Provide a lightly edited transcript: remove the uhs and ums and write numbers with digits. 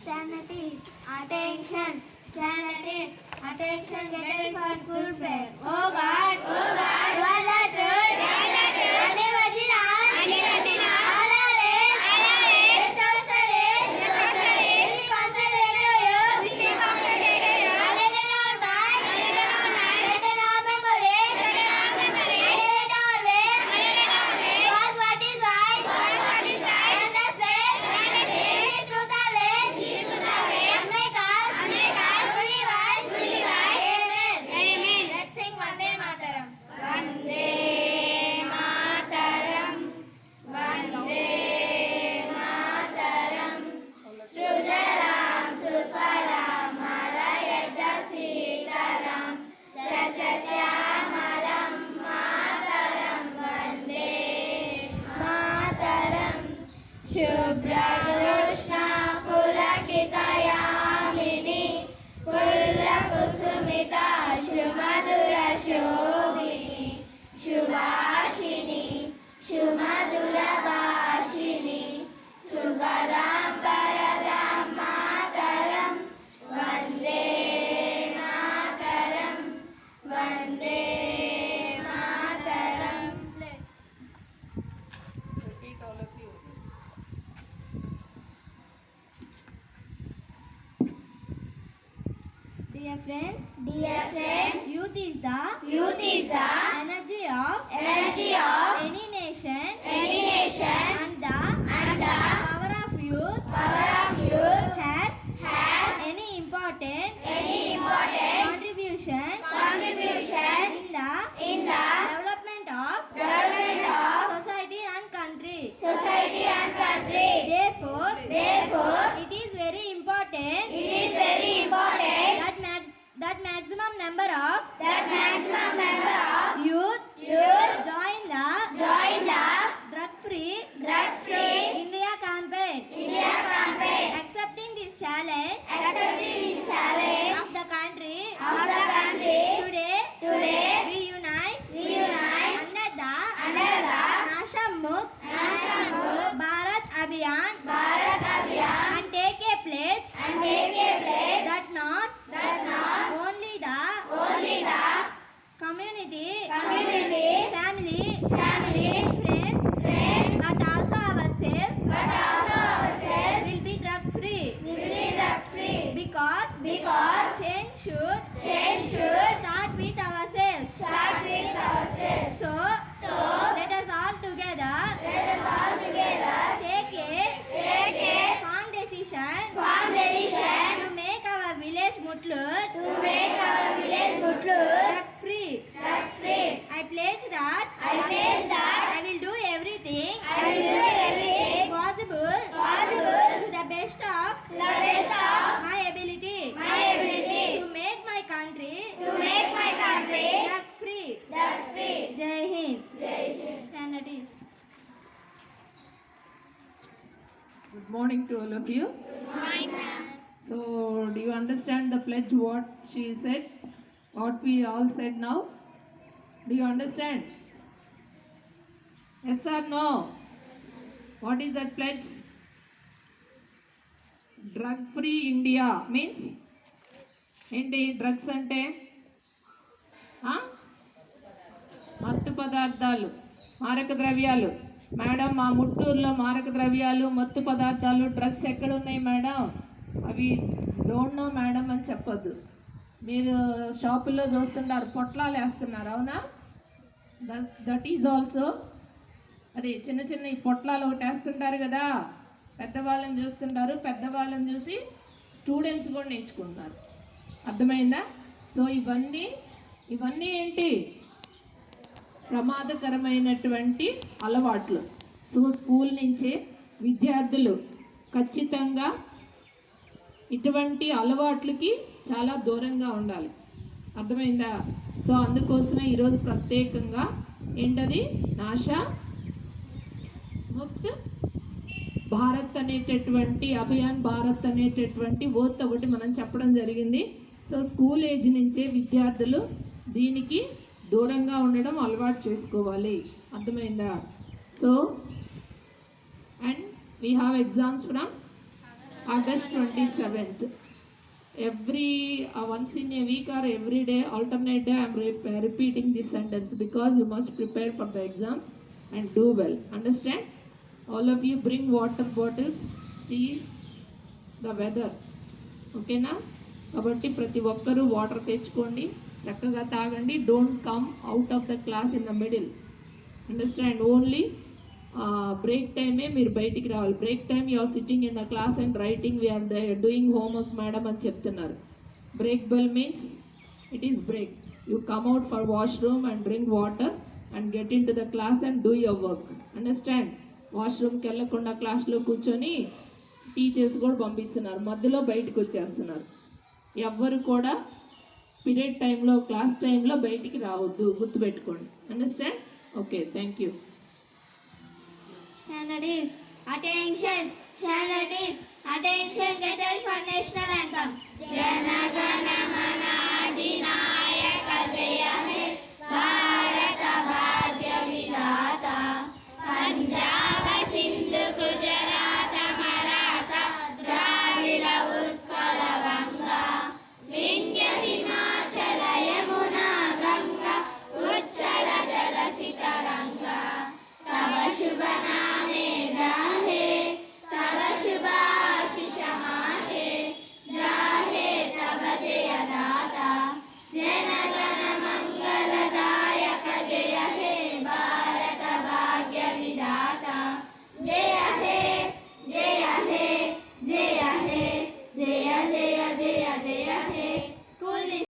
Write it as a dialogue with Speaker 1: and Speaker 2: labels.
Speaker 1: Sanities, attention, sanities, attention, get ready for school prayer. Oh God, you are the truth, Andi Vajina, all our days, rest of studies, we concentrate to you, enlighten our minds, strengthen our memories, direct our ways, cause what is right, and the steps, is truth always, and make us fully wise, Amen. Let's sing Vande Mataram. Vande Mataram, Vande Mataram, Sujalam Sufalam Malayajam Sitaram, Sasyamaram Mataram, Vande Mataram, Shubhra Pulakitayamini, Pullakusumita Shumadura Shobhini, Shubhashini, Shumadura Bhashini, Sugadam Paradam Mataram, Vande Mataram, Vande Mataram.
Speaker 2: Repeat all of you.
Speaker 1: Dear friends, youth is the energy of any nation, and the power of youth has any important contribution in the development of society and country. Therefore, it is very important that maximum number of youth join the drug-free India campaign. Accepting this challenge of the country, today we unite under the Nasha Mukt Bharat Abhiyan and take a pledge that not only the community, family, friends, but also ourselves will be drug free. Because change should start with ourselves. So let us all together take a firm decision to make our village Mutlur drug free. I pledge that I will do everything possible to the best of my ability to make my country drug free. Jai Hind. Stand at ease.
Speaker 2: Good morning to all of you. So, do you understand the pledge what she said? What we all said now? Do you understand? Yes or no? What is that pledge? Drug free India means ఏంటి drugs అంటే మత్తు పదార్థాలు మారక ద్రవ్యాలు. Madam మా ముట్టూరులో మారక ద్రవ్యాలు మత్తు పదార్థాలు డ్రగ్స్ ఎక్కడ ఉన్నాయి మేడం? అవి డోంట్ నో మేడం అని చెప్పొద్దు. మీరు షాపుల్లో చూస్తున్నారు పొట్లాలు వేస్తున్నారు, అవునా? దట్ ఈజ్ ఆల్సో అది చిన్న ఈ పొట్లాలు ఒకటి వేస్తుంటారు కదా, పెద్దవాళ్ళని చూస్తుంటారు, పెద్దవాళ్ళని చూసి స్టూడెంట్స్ కూడా నేర్చుకుంటారు. అర్థమైందా? సో ఇవన్నీ ఏంటి? ప్రమాదకరమైనటువంటి అలవాట్లు. సో స్కూల్ నుంచే విద్యార్థులు ఖచ్చితంగా ఇటువంటి అలవాట్లకి చాలా దూరంగా ఉండాలి. అర్థమైందా? సో అందుకోసమే ఈరోజు ప్రత్యేకంగా ఏంటది నాషా ముక్త్ భారత్ అనేటటువంటి అభియాన్ భారత్ అనేటటువంటి ఓత్ ఒకటి మనం చెప్పడం జరిగింది. సో స్కూల్ ఏజ్ నుంచే విద్యార్థులు దీనికి దూరంగా ఉండడం అలవాటు చేసుకోవాలి. అర్థమైందా? So and we have exams from August 27th. Every once in a week or every day, alternate day, I am repeating this sentence because you must prepare for the exams and do well. Understand? All of you bring water bottles. See the weather. ఓకేనా? కాబట్టి ప్రతి ఒక్కరూ water తెచ్చుకోండి, చక్కగా తాగండి. Don't come out of the class in the middle. Understand? Only break టైమే మీరు బయటికి రావాలి. Break time you are sitting in the class and writing we are doing homework madam అని చెప్తున్నారు. Break bell means it is break. You come out for washroom and drink water and get into the class and do your work. Understand? వాష్రూమ్కి వెళ్ళకుండా క్లాస్లో కూర్చొని teachers కూడా పంపిస్తున్నారు, మధ్యలో బయటకు వచ్చేస్తున్నారు. ఎవ్వరు కూడా పీరియడ్ టైంలో క్లాస్ టైంలో బయటికి రావద్దు, గుర్తుపెట్టుకోండి. Understand? Okay, thank you.
Speaker 1: Standards. Attention. Standards. Attention. Get ready for national anthem. Jana Gana Mana Adinayaka Jaya He Bharata Bhagya Vidhata Punjab Sindhu Gujarat Maratha Dravida Utkala Vanga Vindhya Himachala Yamuna Ganga Uchala Jala Sitaranga Tava Shubha